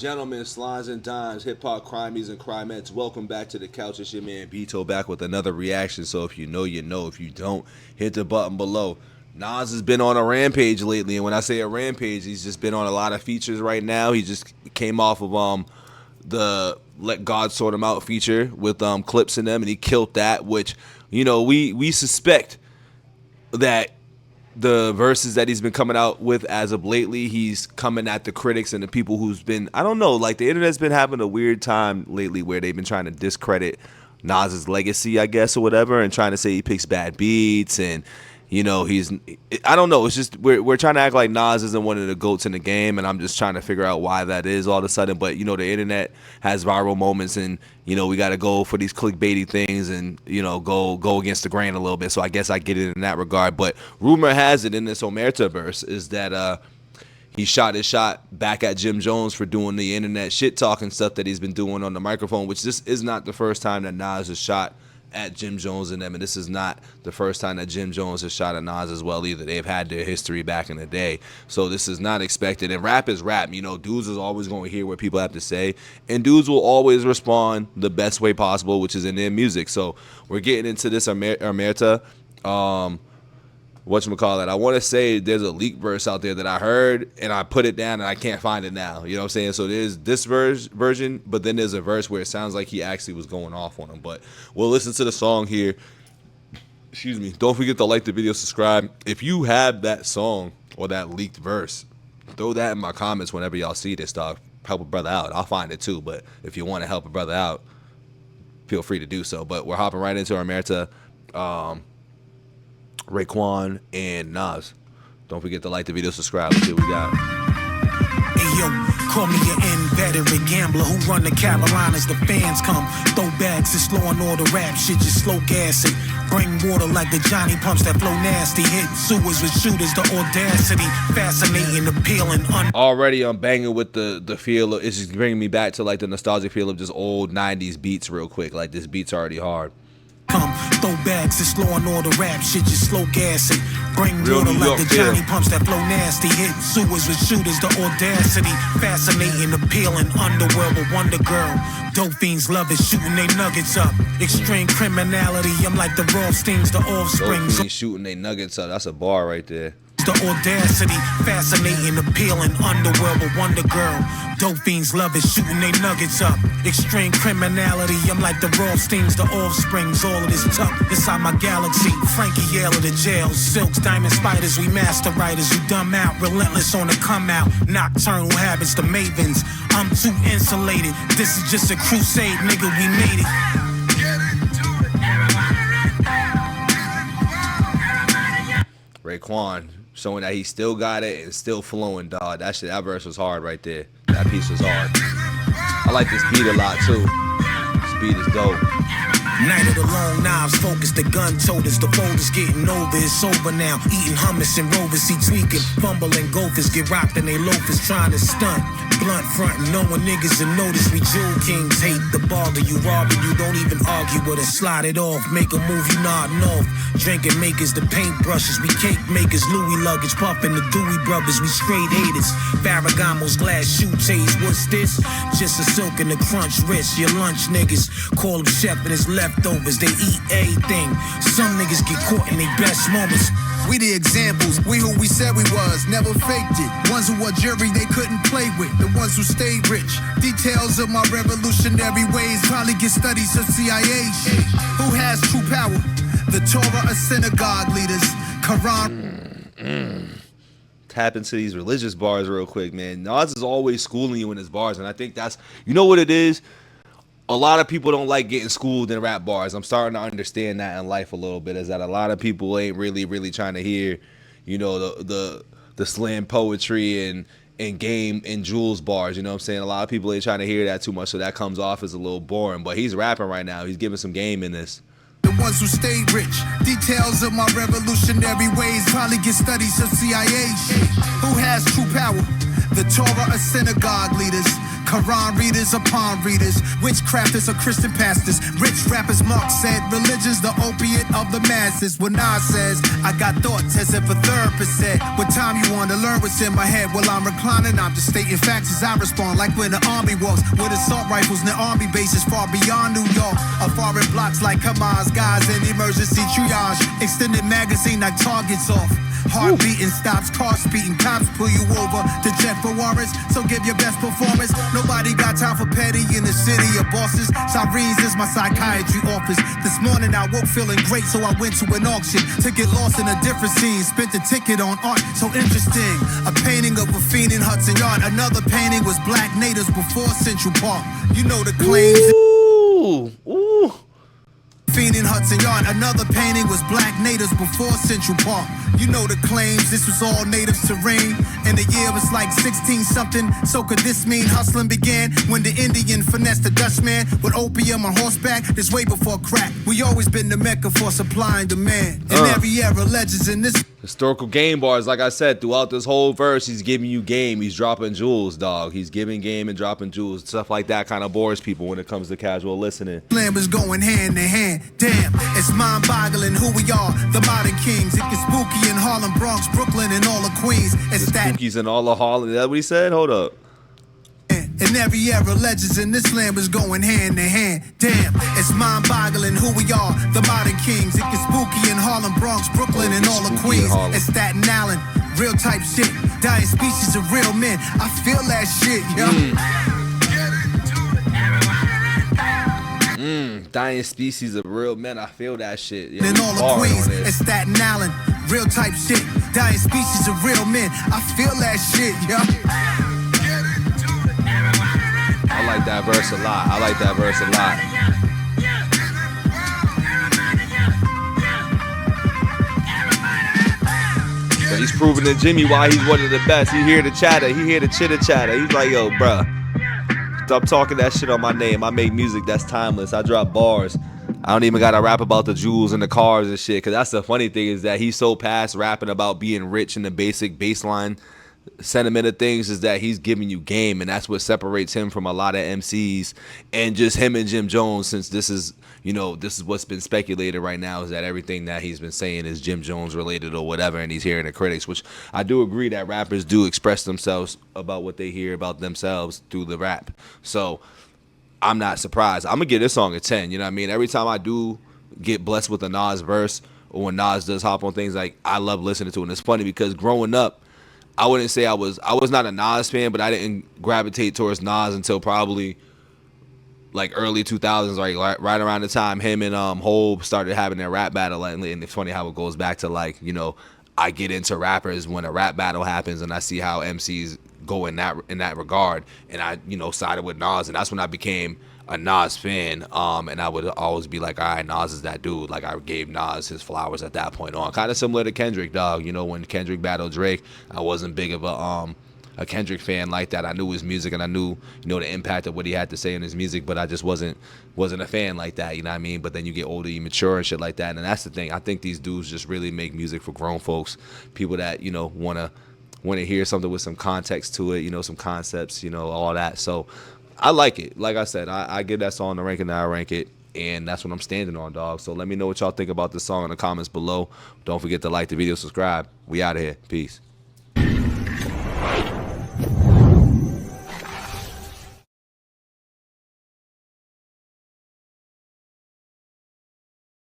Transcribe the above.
gentlemen, slimes and dimes, hip-hop crimies and crimettes, welcome back to the couch. It's your man Bito back with another reaction. So if you know, you know. If you don't, hit the button below. Nas has been on a rampage lately, and when I say a rampage, he's just been on a lot of features right now. He just came off of the Let God Sort Him Out feature with clips in them, and he killed that, which, you know, we suspect that the verses that he's been coming out with as of lately, he's coming at the critics and the people who's been, I don't know, like the internet's been having a weird time lately where they've been trying to discredit Nas's legacy, I guess, or whatever, and trying to say he picks bad beats and, you know, I don't know, it's just we're trying to act like Nas isn't one of the GOATs in the game, and I'm just trying to figure out why that is all of a sudden. But, you know, the internet has viral moments, and, you know, we got to go for these clickbaity things and, you know, go against the grain a little bit. So I guess I get it in that regard. But rumor has it in this Omerta verse is that he shot his shot back at Jim Jones for doing the internet shit talking stuff that he's been doing on the microphone, which this is not the first time that Nas has shot at Jim Jones and them, and this is not the first time that Jim Jones has shot at Nas as well either. They've had their history back in the day, so this is not expected. And rap is rap, you know. Dudes is always going to hear what people have to say, and dudes will always respond the best way possible, which is in their music. So we're getting into this Omerta. Whatchamacallit, I want to say there's a leak verse out there that I heard, and I put it down, and I can't find it now. You know what I'm saying? So there's this version, but then there's a verse where it sounds like he actually was going off on him. But we'll listen to the song here. Excuse me. Don't forget to like the video, subscribe. If you have that song or that leaked verse, throw that in my comments whenever y'all see this stuff. Help a brother out. I'll find it too, but if you want to help a brother out, feel free to do so. But we're hopping right into Omerta. Raekwon and Nas. Don't forget to like the video, subscribe. Let's see what we got. Hey yo, call me an inveterate gambler who run the Carolinas. The fans come, throw bags to slow and all the rap shit, just slow gas it. Bring water like the Johnny pumps that flow nasty. Hit sewers with shooters, the audacity, fascinating, appealing. Already I'm banging with the feel. It's just bringing me back to like the nostalgic feel of just old 90s beats real quick. Like this beat's already hard. Come, throw bags to slow and all the rap shit, just slow gas it. Bring water like the Johnny pumps that flow nasty. Hit sewers with shooters, the audacity, fascinating, appealing. Underworld, a wonder girl. Dope fiends love it, shooting they nuggets up. Extreme criminality, I'm like the Rothsteins, the offspring. Dope fiends shooting they nuggets up. That's a bar right there. The audacity, fascinating, appealing. Underworld, a wonder girl. Dope fiends love it, shooting they nuggets up. Extreme criminality, I'm like the Rothsteins, the offsprings. All of this tough inside my galaxy. Frankie Yale of the jail, silks, diamond spiders. We master writers, you dumb out, relentless on the come out. Nocturnal habits, the mavens. I'm too insulated. This is just a crusade, nigga. We made it. Raekwon showing that he still got it and still flowing, dog. That verse was hard right there. That piece was hard. I like this beat a lot too. This beat is dope. Night of the long knives, focus, the gun toters, the folders getting over, it's over now. Eating hummus and rovers, he tweaking, fumbling gophers, get rocked and they loafers trying to stunt. Blunt frontin', knowing niggas and notice we jewel kings hate the bother you, robbing you, don't even argue with it, slide it off, make a move, you nodding off. Drinking makers, the paint brushes, we cake makers, Louis luggage, puffin' the Dewey brothers, we straight haters. Ferragamo's glass shoe taste, what's this? Just a silk and the crunch wrist, your lunch niggas, call him chef and his leftovers, they eat everything. Some niggas get caught in their best moments. We the examples, we who we said we was, never faked it. Ones who were jury they couldn't play with, the ones who stayed rich. Details of my revolutionary ways probably get studies of CIA shit. Who has true power? The Torah or synagogue leaders, Quran. Tap into these religious bars real quick, man. Nas is always schooling you in his bars, and I think that's, you know what it is? A lot of people don't like getting schooled in rap bars. I'm starting to understand that in life a little bit, is that a lot of people ain't really trying to hear, you know, the slam poetry and game and jewels bars. You know what I'm saying? A lot of people ain't trying to hear that too much, so that comes off as a little boring. But he's rapping right now. He's giving some game in this. The ones who stayed rich. Details of my revolutionary ways probably get studies of CIA shit. Who has true power? The Torah or synagogue leaders, Quran readers are palm readers, witchcrafters are Christian pastors, rich rappers, Mark said, religion's the opiate of the masses. When Nas says, I got thoughts as if a therapist said, what time you want to learn what's in my head? While I'm reclining, I'm just stating facts as I respond, like when the army walks with assault rifles and the army bases far beyond New York, or foreign blocks like Hamas, guys in emergency triage, extended magazine like targets off. Heart beating stops, car speeding, cops pull you over to check for warrants. So give your best performance. Nobody got time for petty in the city of bosses. Sirens is my psychiatry office. This morning I woke feeling great, so I went to an auction to get lost in a different scene. Spent the ticket on art, so interesting. A painting of a fiend in Hudson Yard. Another painting was black natives before Central Park. You know the claims. Ooh. Fiend in Hudson Yard. Another painting was black natives before Central Park. You know the claims, this was all native terrain. And the year was like 16 something. So could this mean hustling began when the Indian finessed the Dutchman with opium on horseback? This way before crack. We always been the mecca for supply and demand. In every era, legends in this. Historical game bars, like I said, throughout this whole verse, he's giving you game. He's dropping jewels, dog. He's giving game and dropping jewels. Stuff like that kind of bores people when it comes to casual listening. Plan was going hand in hand. Damn, it's mind-boggling who we are, the modern kings. It gets spooky in Harlem, Bronx, Brooklyn, and all of Queens. It's that spookies in all of Harlem. Is that what he said? Hold up. in every era, legends in this land was going hand in hand. Damn, it's mind-boggling who we are, the modern kings. It gets spooky in Harlem, Bronx, Brooklyn, and all of Queens. It's Staten Island, real type shit. Dying species of real men. I feel that shit, yo. Dying species of real men. I feel that shit. Yeah, in all of Queens, it's Staten Island, real type shit. Dying species of real men. I feel that shit, yo. I like that verse a lot. I like that verse a lot. So he's proving to Jimmy why he's one of the best. He hear the chatter. He hear the chitter chatter. He's like, yo, bruh, stop talking that shit on my name. I make music that's timeless. I drop bars. I don't even gotta rap about the jewels and the cars and shit. Cause that's the funny thing is that he's so past rapping about being rich and the basic baseline sentiment of things is that he's giving you game, and that's what separates him from a lot of MCs and just him and Jim Jones. Since this is, you know, this is what's been speculated right now, is that everything that he's been saying is Jim Jones related or whatever, and he's hearing the critics, which I do agree that rappers do express themselves about what they hear about themselves through the rap. So I'm not surprised. I'm gonna give this song a 10. You know what I mean? Every time I do get blessed with a Nas verse, or when Nas does hop on things, like, I love listening to it. And it's funny because growing up, I wouldn't say I was not a Nas fan, but I didn't gravitate towards Nas until probably like early 2000s, like right around the time him and Hov started having their rap battle. And it's funny how it goes back to, like, you know, I get into rappers when a rap battle happens and I see how MCs go in that regard, and I, you know, sided with Nas, and that's when I became a Nas fan, and I would always be like, all right, Nas is that dude. Like, I gave Nas his flowers at that point on. Kind of similar to Kendrick, dog. You know, when Kendrick battled Drake, I wasn't big of a Kendrick fan like that. I knew his music and I knew, you know, the impact of what he had to say in his music, but I just wasn't a fan like that, you know what I mean? But then you get older, you mature and shit like that, and that's the thing. I think these dudes just really make music for grown folks, people that, you know, want to hear something with some context to it, you know, some concepts, you know, all that. So I like it. Like I said, I give that song the ranking that I rank it, and that's what I'm standing on, dog. So let me know what y'all think about this song in the comments below. Don't forget to like the video, subscribe. We out of here. Peace.